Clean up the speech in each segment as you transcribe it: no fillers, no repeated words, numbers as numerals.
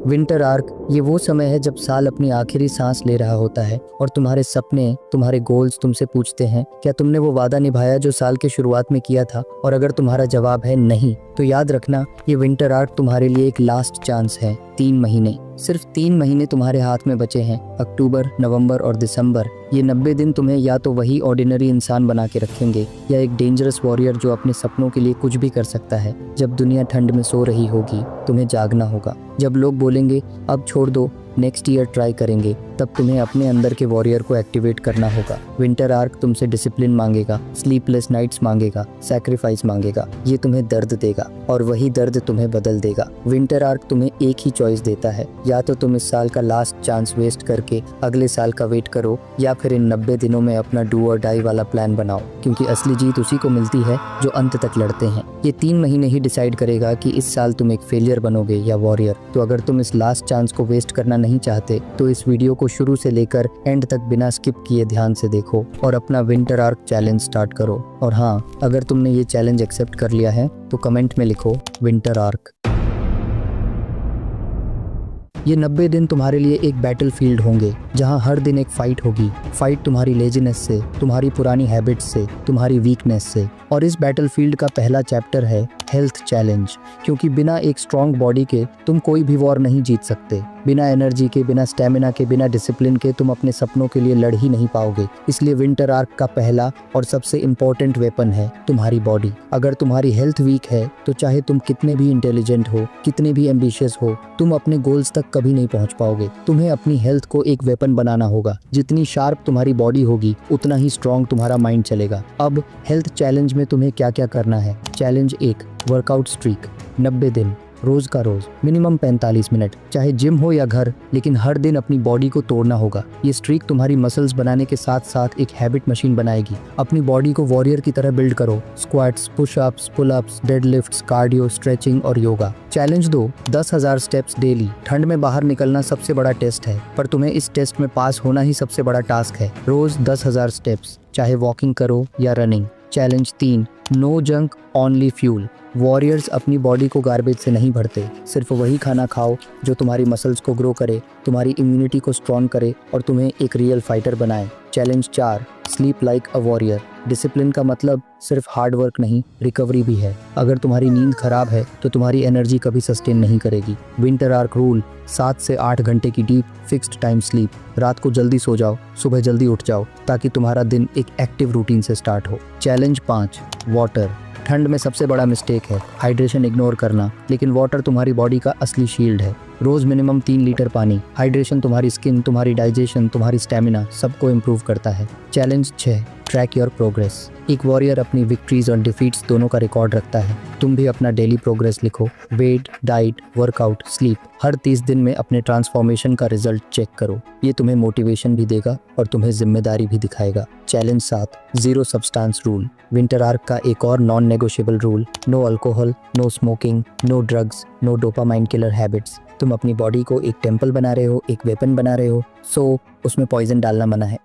Winter arc ये वो समय है जब साल अपनी आखिरी सांस ले रहा होता है और तुम्हारे सपने, तुम्हारे गोल्स तुमसे पूछते हैं क्या तुमने वो वादा निभाया जो साल के शुरुआत में किया था। और अगर तुम्हारा जवाब है नहीं, तो याद रखना ये विंटर आर्क तुम्हारे लिए एक लास्ट चांस है। 3 महीने, सिर्फ 3 महीने तुम्हारे हाथ में बचे हैं। अक्टूबर, नवंबर और दिसंबर। ये 90 दिन तुम्हें या तो वही ऑर्डिनरी इंसान बना के रखेंगे या एक डेंजरस वॉरियर जो अपने सपनों के लिए कुछ भी कर सकता है। जब दुनिया ठंड में सो रही होगी, तुम्हें जागना होगा। जब लोग बोलेंगे अब छोड़ दो, नेक्स्ट ईयर ट्राई करेंगे, तब तुम्हें अपने अंदर के वॉरियर को एक्टिवेट करना होगा। विंटर आर्क तुमसे डिसिप्लिन मांगेगा, स्लीपलेस नाइट्स मांगेगा, सैक्रिफाइस मांगेगा। ये तुम्हें दर्द देगा और वही दर्द तुम्हें बदल देगा। विंटर आर्क तुम्हें एक ही चॉइस देता है, या तो तुम इस साल का लास्ट चांस वेस्ट करके अगले साल का वेट करो, या फिर इन 90 दिनों में अपना डू और डाई वाला प्लान बनाओ, क्योंकि असली जीत उसी को मिलती है जो अंत तक लड़ते हैं। ये 3 महीने ही डिसाइड करेगा कि इस साल तुम एक फेलियर बनोगे या वॉरियर। तो अगर तुम इस लास्ट चांस को वेस्ट करना नहीं चाहते तो इस वीडियो को शुरू से लेकर एंड तक बिना स्किप किए ध्यान से देखो और अपना विंटर आर्क चैलेंज स्टार्ट करो। और हाँ, अगर तुमने ये चैलेंज एक्सेप्ट कर लिया है तो कमेंट में लिखो विंटर आर्क। ये 90 दिन तुम्हारे लिए एक बैटलफील्ड होंगे, जहां हर दिन एक फाइट होगी। फाइट तुम्हारी लेजीनेस से, तुम्हारी पुरानी हैबिट्स से, तुम्हारी वीकनेस से। और इस बैटलफील्ड का पहला चैप्टर है हेल्थ चैलेंज, क्योंकि बिना एक स्ट्रॉन्ग बॉडी के तुम कोई भी वॉर नहीं जीत सकते। बिना एनर्जी के, बिना स्टेमिना के, बिना डिसिप्लिन के तुम अपने सपनों के लिए लड़ ही नहीं पाओगे। इसलिए विंटर आर्क का पहला और सबसे इम्पोर्टेंट वेपन है तुम्हारी बॉडी। अगर तुम्हारी हेल्थ वीक है तो चाहे तुम कितने भी इंटेलिजेंट हो, कितने भी एम्बिशियस हो, तुम अपने गोल्स तक कभी नहीं पहुंच पाओगे। तुम्हें अपनी हेल्थ को एक वेपन बनाना होगा। जितनी शार्प तुम्हारी बॉडी होगी, उतना ही स्ट्रॉन्ग तुम्हारा माइंड चलेगा। अब हेल्थ चैलेंज में तुम्हें क्या क्या करना है। Challenge 1, workout streak. 90 दिन, रोज का रोज, मिनिमम 45 मिनट, चाहे जिम हो या घर, लेकिन हर दिन अपनी बॉडी को तोड़ना होगा। ये स्ट्रीक तुम्हारी मसल्स बनाने के साथ साथ एक हैबिट मशीन बनाएगी। अपनी बॉडी को वॉरियर की तरह बिल्ड करो। Squats, pushups, pullups, deadlifts, cardio, stretching और योगा। Challenge 2, 10,000 steps daily. ठंड में बाहर निकलना सबसे बड़ा टेस्ट है, पर तुम्हें इस टेस्ट में पास होना ही सबसे बड़ा टास्क है। रोज 10,000 स्टेप्स, चाहे वॉकिंग करो या running. Challenge 3, no junk only fuel. Warriors अपनी बॉडी को गार्बेज से नहीं भरते। सिर्फ वही खाना खाओ जो तुम्हारी मसल्स को ग्रो करे, तुम्हारी इम्यूनिटी को स्ट्रॉन्ग करे और तुम्हें एक रियल फाइटर बनाए। Challenge 4, sleep like a warrior. Discipline का मतलब सिर्फ हार्ड वर्क नहीं, रिकवरी भी है। अगर तुम्हारी नींद खराब है तो तुम्हारी एनर्जी कभी सस्टेन नहीं करेगी। विंटर आर्क रूल, 7 से 8 घंटे की डीप फिक्स्ड टाइम स्लीप। रात को जल्दी सो जाओ, सुबह जल्दी उठ जाओ, ताकि तुम्हारा दिन एक एक्टिव रूटीन से स्टार्ट हो। Challenge 5, water. ठंड में सबसे बड़ा मिस्टेक है हाइड्रेशन इग्नोर करना, लेकिन वाटर तुम्हारी बॉडी का असली शील्ड है। रोज मिनिमम 3 लीटर पानी। हाइड्रेशन तुम्हारी स्किन, तुम्हारी डाइजेशन, तुम्हारी स्टेमिना सबको इम्प्रूव करता है। Challenge 6, track your progress. एक वॉरियर अपनी विक्ट्रीज और डिफीट्स दोनों का रिकॉर्ड रखता है। तुम भी अपना डेली प्रोग्रेस लिखो। Weight, diet, workout, sleep. हर 30 दिन में अपने ट्रांसफॉर्मेशन का रिजल्ट चेक करो। ये तुम्हें मोटिवेशन भी देगा और तुम्हें जिम्मेदारी भी दिखाएगा। Challenge 7, zero substance rule. Winter arc का एक और non negotiable rule, no alcohol, no smoking, no drugs, no dopamine killer habits. तुम अपनी बॉडी को एक टेम्पल बना रहे हो, एक वेपन बना रहे हो, सो उसमें पॉइजन डालना मना है।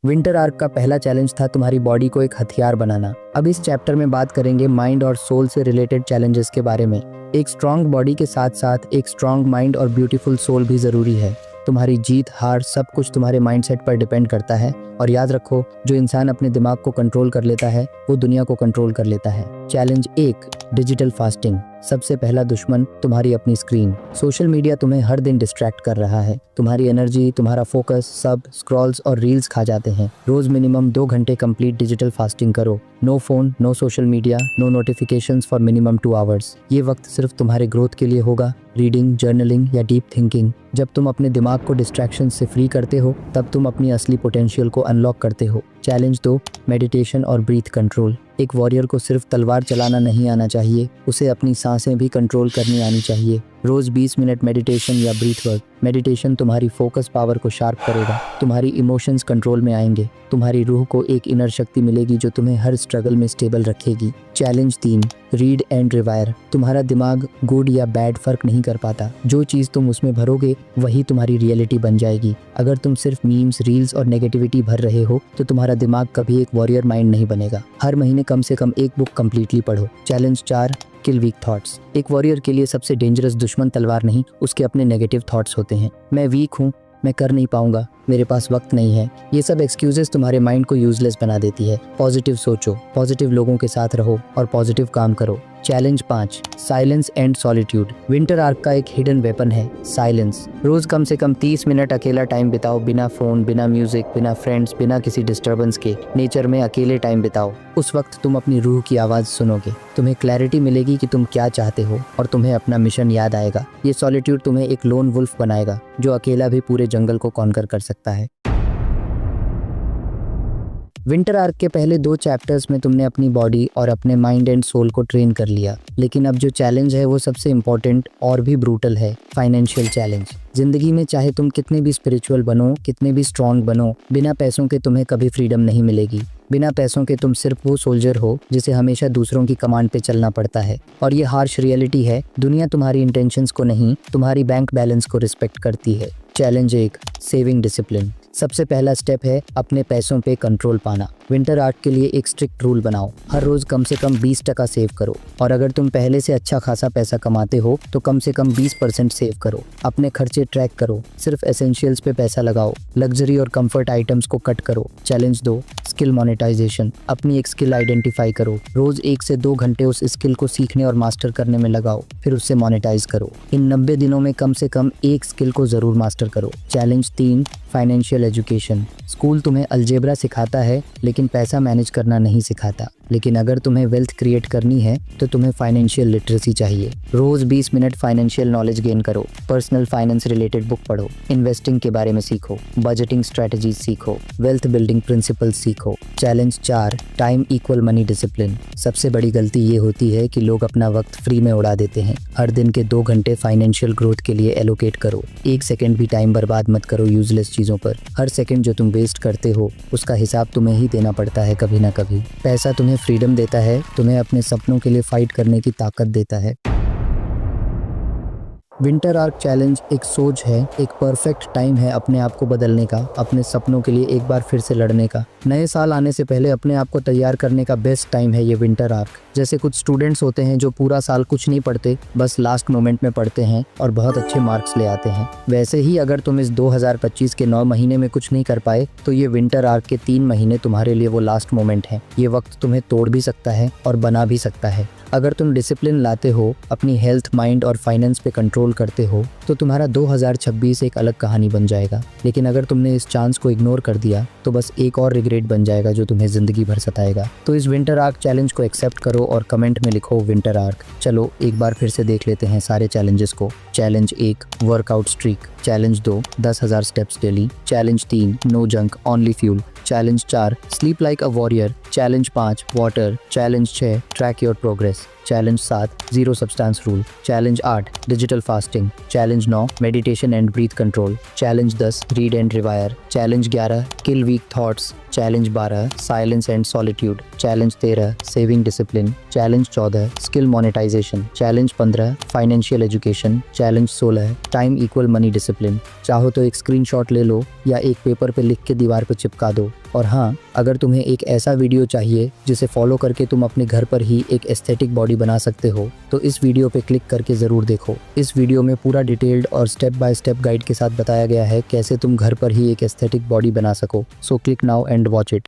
विंटर आर्क का पहला चैलेंज था तुम्हारी बॉडी को एक हथियार बनाना। अब इस चैप्टर में बात करेंगे माइंड और सोल से रिलेटेड चैलेंजेस के बारे में। एक स्ट्रॉन्ग बॉडी के साथ साथ एक स्ट्रॉन्ग माइंड और ब्यूटीफुल सोल भी जरूरी है। तुम्हारी जीत हार सब कुछ तुम्हारे माइंडसेट पर डिपेंड करता है। और याद रखो, जो इंसान अपने दिमाग को कंट्रोल कर लेता है वो दुनिया को कंट्रोल कर लेता है। Challenge 1, digital fasting. सबसे पहला दुश्मन तुम्हारी अपनी स्क्रीन। सोशल मीडिया तुम्हें हर दिन डिस्ट्रैक्ट कर रहा है। तुम्हारी एनर्जी, तुम्हारा फोकस सब स्क्रॉल्स और रील्स खा जाते हैं। रोज मिनिमम 2 घंटे कंप्लीट डिजिटल फास्टिंग करो। No phone, no social media, no notifications for minimum 2 hours. ये वक्त सिर्फ तुम्हारे ग्रोथ के लिए होगा। रीडिंग, जर्नलिंग या डीप थिंकिंग। जब तुम अपने दिमाग को डिस्ट्रैक्शन से फ्री करते हो, तब तुम अपनी असली पोटेंशियल को अनलॉक करते हो। चैलेंज 2, मेडिटेशन और ब्रीथ कंट्रोल। एक वॉरियर को सिर्फ तलवार चलाना नहीं आना चाहिए, उसे अपनी सांसें भी कंट्रोल करनी आनी चाहिए। रोज 20 मिनट मेडिटेशन या ब्रीथ वर्क। मेडिटेशन तुम्हारी फोकस पावर को शार्प करेगा, तुम्हारी इमोशंस कंट्रोल में आएंगे, तुम्हारी रूह को एक इनर शक्ति मिलेगी जो तुम्हें हर स्ट्रगल में स्टेबल रखेगी। Challenge 3, read and rewire. तुम्हारा दिमाग गुड या बैड फर्क नहीं कर पाता। जो चीज़ तुम उसमें भरोगे वही तुम्हारी रियलिटी बन जाएगी। अगर तुम सिर्फ मीम्स, रील्स और नेगेटिविटी भर रहे हो तो तुम्हारा दिमाग कभी एक वॉरियर माइंड नहीं बनेगा। हर महीने कम से कम एक बुक कंप्लीटली पढ़ो। चैलेंज 4, किल वीक थॉट्स। एक वॉरियर के लिए सबसे डेंजरस दुश्मन तलवार नहीं, उसके अपने नेगेटिव थॉट्स होते हैं। मैं वीक हूँ, मैं कर नहीं पाऊंगा, मेरे पास वक्त नहीं है। ये सब एक्सक्यूजेस तुम्हारे माइंड को यूजलेस बना देती है। पॉजिटिव सोचो, पॉजिटिव लोगों के साथ रहो और पॉजिटिव काम करो। Challenge 5, silence and solitude. Winter arc का एक हिडन वेपन है साइलेंस। रोज कम से कम 30 मिनट अकेला टाइम बिताओ, बिना फोन, बिना म्यूजिक, बिना फ्रेंड्स, बिना किसी डिस्टर्बेंस के। नेचर में अकेले टाइम बिताओ। उस वक्त तुम अपनी रूह की आवाज सुनोगे, तुम्हें क्लैरिटी मिलेगी कि तुम क्या चाहते हो और तुम्हें अपना मिशन याद आएगा। ये सॉलिट्यूड तुम्हें एक लोन वुल्फ बनाएगा जो अकेला भी पूरे जंगल को कॉन्कर कर सकता है। विंटर आर्क के पहले 2 चैप्टर्स में तुमने अपनी बॉडी और अपने माइंड एंड सोल को ट्रेन कर लिया, लेकिन अब जो चैलेंज है वो सबसे इम्पोर्टेंट और भी ब्रूटल है, फाइनेंशियल चैलेंज। जिंदगी में चाहे तुम कितने भी स्पिरिचुअल बनो, कितने भी स्ट्रांग बनो, बिना पैसों के तुम्हें कभी फ्रीडम नहीं मिलेगी। बिना पैसों के तुम सिर्फ वो सोल्जर हो जिसे हमेशा दूसरों की कमांड पे चलना पड़ता है। और ये हार्श रियलिटी है, दुनिया तुम्हारी इंटेंशंस को नहीं, तुम्हारी बैंक बैलेंस को रिस्पेक्ट करती है। Challenge 1, saving discipline. सबसे पहला स्टेप है अपने पैसों पे कंट्रोल पाना। विंटर आर्क के लिए एक स्ट्रिक्ट रूल बनाओ, हर रोज कम से कम 20% सेव करो। और अगर तुम पहले से अच्छा खासा पैसा कमाते हो तो कम से कम 20% सेव करो। अपने खर्चे ट्रैक करो, सिर्फ एसेंशियल्स पे पैसा लगाओ, लग्जरी और कंफर्ट आइटम्स को कट करो। Challenge 2, skill monetisation. अपनी एक स्किल आइडेंटिफाई करो, रोज 1 से 2 घंटे उस स्किल को सीखने और मास्टर करने में लगाओ, फिर उससे मोनेटाइज करो। इन 90 दिनों में कम से कम एक स्किल को जरूर मास्टर करो। Challenge 3, financial education. स्कूल तुम्हें अलजेब्रा सिखाता है लेकिन पैसा मैनेज करना नहीं सिखाता। लेकिन अगर तुम्हें वेल्थ क्रिएट करनी है तो तुम्हें फाइनेंशियल लिटरेसी चाहिए। रोज 20 मिनट फाइनेंशियल नॉलेज गेन करो, पर्सनल फाइनेंस रिलेटेड बुक पढ़ो, इन्वेस्टिंग के बारे में सीखो, बजटिंग स्ट्रेटजीज सीखो, वेल्थ बिल्डिंग प्रिंसिपल्स सीखो। Challenge 4, time equal money discipline. सबसे बड़ी गलती ये होती है कि लोग अपना वक्त फ्री में उड़ा देते हैं। हर दिन के 2 घंटे फाइनेंशियल ग्रोथ के लिए एलोकेट करो। 1 सेकंड भी टाइम बर्बाद मत करो यूजलेस चीजों पर। हर सेकंड जो तुम वेस्ट करते हो उसका हिसाब तुम्हें ही देना पड़ता है कभी ना कभी। पैसा तुम्हें फ्रीडम देता है, तुम्हें अपने सपनों के लिए फाइट करने की ताकत देता है। विंटर आर्क चैलेंज एक सोच है, एक परफेक्ट टाइम है अपने आप को बदलने का, अपने सपनों के लिए एक बार फिर से लड़ने का। नए साल आने से पहले अपने आप को तैयार करने का बेस्ट टाइम है ये विंटर आर्क। जैसे कुछ स्टूडेंट्स होते हैं जो पूरा साल कुछ नहीं पढ़ते, बस लास्ट मोमेंट में पढ़ते हैं और बहुत अच्छे मार्क्स ले आते हैं। वैसे ही अगर तुम इस 2025 के 9 महीने में कुछ नहीं कर पाए तो ये विंटर आर्क के 3 महीने तुम्हारे लिए वो लास्ट मोमेंट है। ये वक्त तुम्हें तोड़ भी सकता है और बना भी सकता है। अगर तुम डिसिप्लिन लाते हो, अपनी हेल्थ, माइंड और फाइनेंस पे कंट्रोल करते हो तो तुम्हारा 2026 एक अलग कहानी बन जाएगा। लेकिन अगर तुमने इस चांस को इग्नोर कर दिया तो बस एक और रिग्रेट बन जाएगा जो तुम्हें जिंदगी भर सताएगा। तो इस विंटर आर्क चैलेंज को एक्सेप्ट करो और कमेंट में लिखो विंटर आर्क। चलो एक बार फिर से देख लेते हैं सारे चैलेंजेस को। Challenge 1, workout streak. Challenge 2, 10,000 steps daily. Challenge 3, no junk only fuel. Challenge 4, sleep like a warrior. Challenge 5, water. Challenge 6, track your progress. Challenge 7, zero substance rule. Challenge 8, digital fasting. Challenge 9, meditation and breath control. Challenge 10, read and rewire. Challenge 11, kill weak thoughts. Challenge 12, silence and solitude. Challenge 13, saving discipline. Challenge 14, skill monetization. Challenge 15, financial education. Challenge 16, time equal money discipline. चाहो तो एक screenshot ले लो या एक paper पे लिख के दीवार पे चिपका दो। और हाँ, अगर तुम्हें एक ऐसा वीडियो चाहिए जिसे फॉलो करके तुम अपने घर पर ही एक एस्थेटिक बॉडी बना सकते हो तो इस वीडियो पे क्लिक करके ज़रूर देखो। इस वीडियो में पूरा डिटेल्ड और स्टेप बाय स्टेप गाइड के साथ बताया गया है कैसे तुम घर पर ही एक एस्थेटिक बॉडी बना सको। So click now and watch it.